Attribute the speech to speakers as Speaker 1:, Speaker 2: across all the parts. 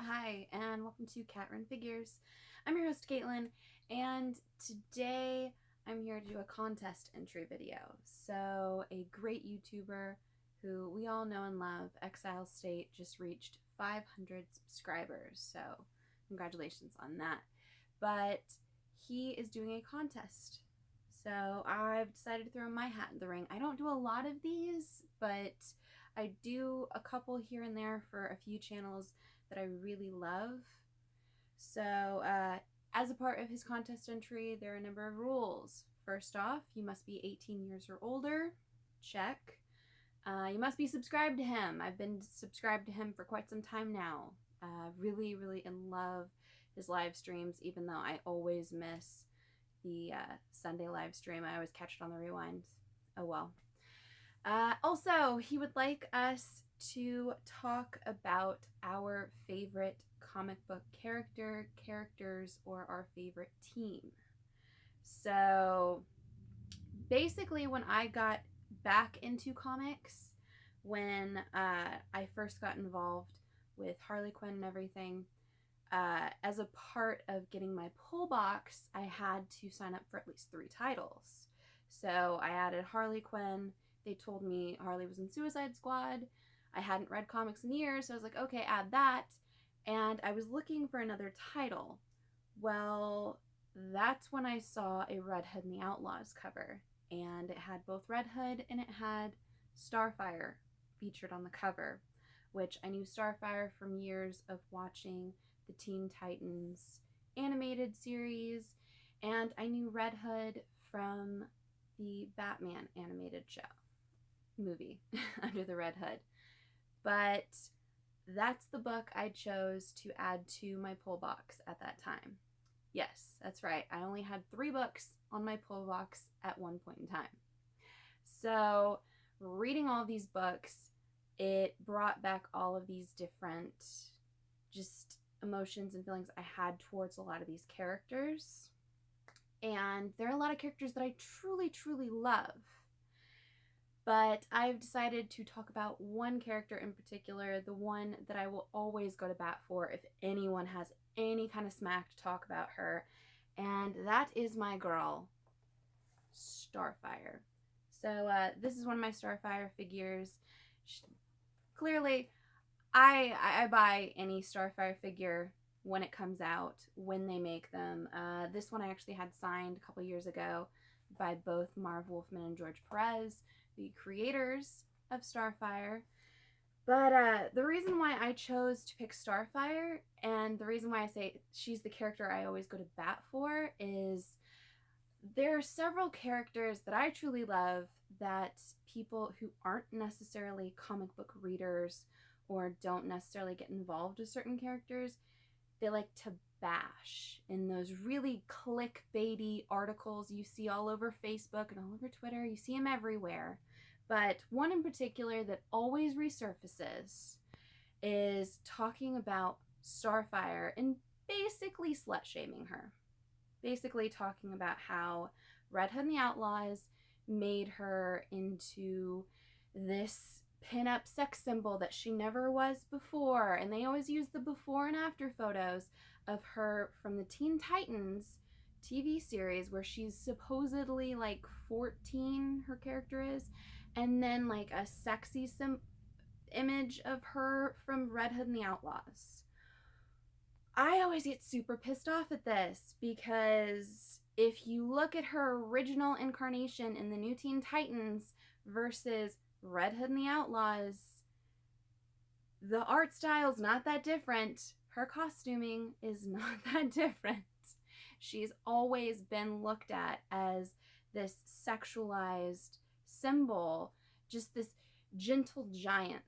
Speaker 1: Hi, and welcome to KatRen Figures. I'm your host, Caitlin, and today I'm here to do a contest entry video. So, a great YouTuber who we all know and love, Exilestate, just reached 500 subscribers, so congratulations on that. But he is doing a contest. So, I've decided to throw my hat in the ring. I don't do a lot of these, but I do a couple here and there for a few channels that I really love. So as a part of his contest entry, there are a number of rules. First off, you must be 18 years or older. Check. You must be subscribed to him. I've been subscribed to him for quite some time now. Really in love his live streams, even though I always miss the Sunday live stream. I always catch it on the rewind. Oh well. Also, he would like us to talk about our favorite comic book characters, or our favorite team. So basically, when I got back into comics, when I first got involved with Harley Quinn and everything, as a part of getting my pull box, I had to sign up for at least 3 titles. So I added Harley Quinn. They told me Harley was in Suicide Squad. I hadn't read comics in years, so I was like, okay, add that. And I was looking for another title. Well, that's when I saw a Red Hood and the Outlaws cover. And it had both Red Hood and it had Starfire featured on the cover, which I knew Starfire from years of watching the Teen Titans animated series, and I knew Red Hood from the Batman animated movie under the Red Hood. But that's the book I chose to add to my pull box at that time. Yes, that's right. I only had 3 books on my pull box at one point in time. So reading all these books, it brought back all of these different just emotions and feelings I had towards a lot of these characters. And there are a lot of characters that I truly love. But I've decided to talk about one character in particular, the one that I will always go to bat for if anyone has any kind of smack to talk about her. And that is my girl, Starfire. So this is one of my Starfire figures. Clearly, I buy any Starfire figure when it comes out, when they make them. This one I actually had signed a couple years ago by both Marv Wolfman and George Perez, the creators of Starfire. But the reason why I chose to pick Starfire, and the reason why I say she's the character I always go to bat for, is there are several characters that I truly love that people who aren't necessarily comic book readers or don't necessarily get involved with certain characters, they like to bash in those really clickbaity articles you see all over Facebook and all over Twitter. You see them everywhere. But one in particular that always resurfaces is talking about Starfire and basically slut-shaming her. Basically talking about how Red Hood and the Outlaws made her into this pin-up sex symbol that she never was before, and they always use the before and after photos of her from the Teen Titans TV series, where she's supposedly like 14, her character is, and then like a sexy image of her from Red Hood and the Outlaws. I always get super pissed off at this, because if you look at her original incarnation in the new Teen Titans versus Red Hood and the Outlaws, the art style's not that different. Her costuming is not that different. She's always been looked at as this sexualized symbol, just this gentle giant,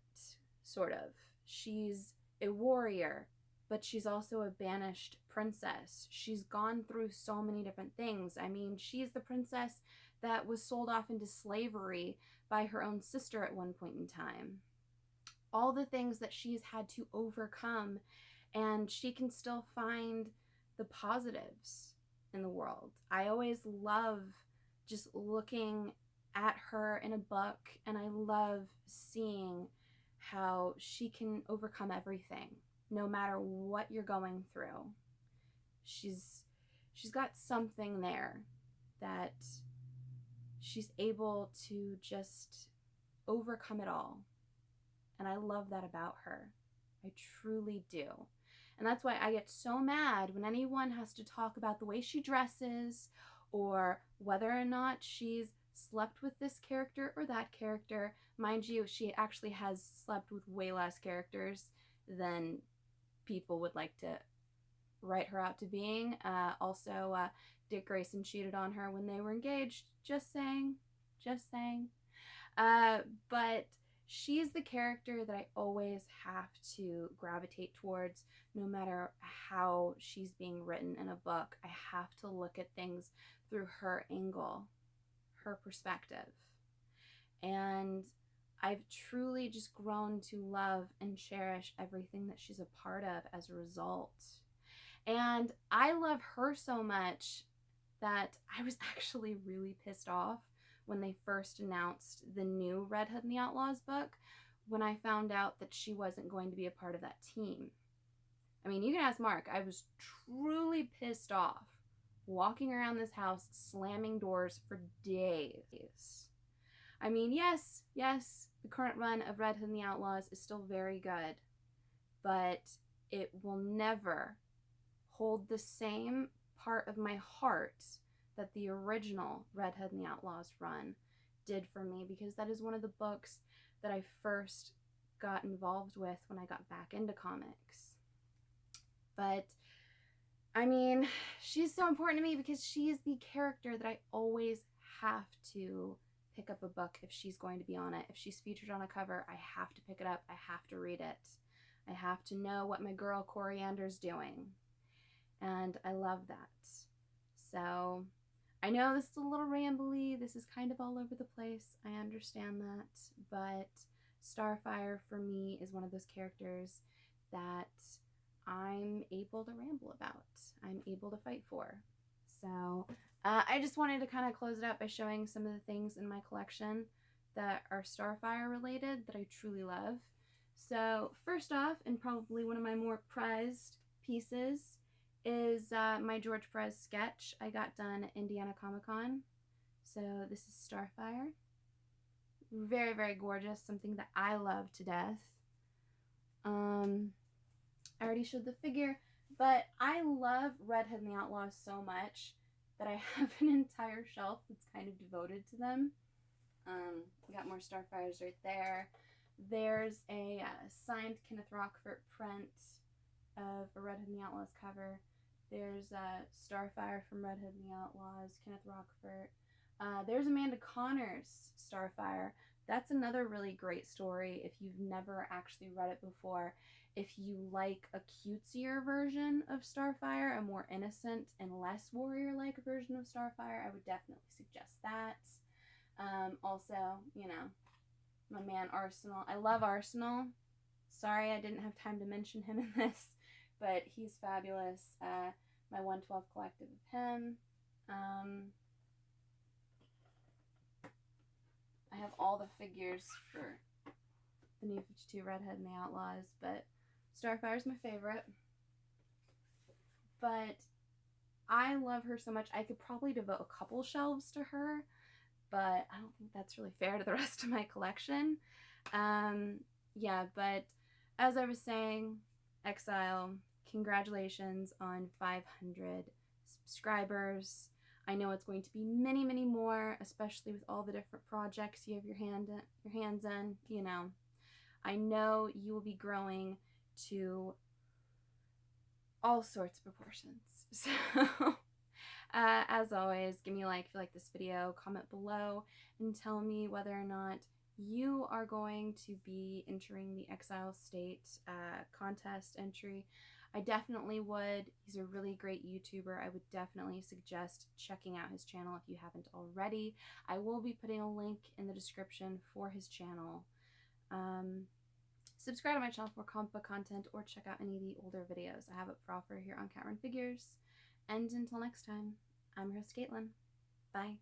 Speaker 1: sort of. She's a warrior, but she's also a banished princess. She's gone through so many different things. I mean, she's the princess that was sold off into slavery by her own sister at one point in time. All the things that she's had to overcome, and she can still find the positives in the world. I always love just looking at her in a book, and I love seeing how she can overcome everything. no matter what you're going through. She's got something there that she's able to just overcome it all. And I love that about her. I truly do. And that's why I get so mad when anyone has to talk about the way she dresses or whether or not she's slept with this character or that character. Mind you, she actually has slept with way less characters than people would like to write her out to being. Also, Dick Grayson cheated on her when they were engaged. Just saying. Just saying. But she's the character that I always have to gravitate towards, no matter how she's being written in a book. I have to look at things through her angle, her perspective. And I've truly just grown to love and cherish everything that she's a part of as a result. And I love her so much that I was actually really pissed off when they first announced the new Red Hood and the Outlaws book, when I found out that she wasn't going to be a part of that team. I mean, you can ask Mark. I was truly pissed off, walking around this house, slamming doors for days. I mean, yes, the current run of Red Hood and the Outlaws is still very good, but it will never hold the same part of my heart that the original Red Hood and the Outlaws run did for me, because that is one of the books that I first got involved with when I got back into comics. But I mean, she's so important to me because she is the character that I always have to pick up a book if she's going to be on it. If she's featured on a cover, I have to pick it up. I have to read it. I have to know what my girl Coriander's doing. And I love that. So I know this is a little rambly. This is kind of all over the place. I understand that. But Starfire for me is one of those characters that I'm able to ramble about. I'm able to fight for. So I just wanted to kind of close it up by showing some of the things in my collection that are Starfire related that I truly love. So first off, and probably one of my more prized pieces, is my George Perez sketch I got done at Indiana Comic Con. So this is Starfire. Very, very gorgeous. Something that I love to death. I already showed the figure, but I love Red Hood and the Outlaws so much that I have an entire shelf that's kind of devoted to them. We got more Starfires right there. There's a signed Kenneth Rockford print of a Red Hood and the Outlaws cover. There's Starfire from Red Hood and the Outlaws, Kenneth Rockford. There's Amanda Connor's Starfire. That's another really great story if you've never actually read it before. If you like a cutesier version of Starfire, a more innocent and less warrior-like version of Starfire, I would definitely suggest that. Also, you know, my man Arsenal. I love Arsenal. Sorry I didn't have time to mention him in this, but he's fabulous. My 112 collective of him. I have all the figures for the New 52 Red Hood and the Outlaws, but Starfire's my favorite. But I love her so much. I could probably devote a couple shelves to her, but I don't think that's really fair to the rest of my collection. Yeah, but as I was saying, Exile, congratulations on 500 subscribers. I know it's going to be many, many more, especially with all the different projects you have your hands in, you know. I know you will be growing to all sorts of proportions. So, as always, give me a like if you like this video, comment below, and tell me whether or not you are going to be entering the Exilestate contest entry. I definitely would. He's a really great YouTuber. I would definitely suggest checking out his channel if you haven't already. I will be putting a link in the description for his channel. Subscribe to my channel for comic book content, or check out any of the older videos I have up for offer here on KatRen Figures. And until next time, I'm your host, Caitlin. Bye.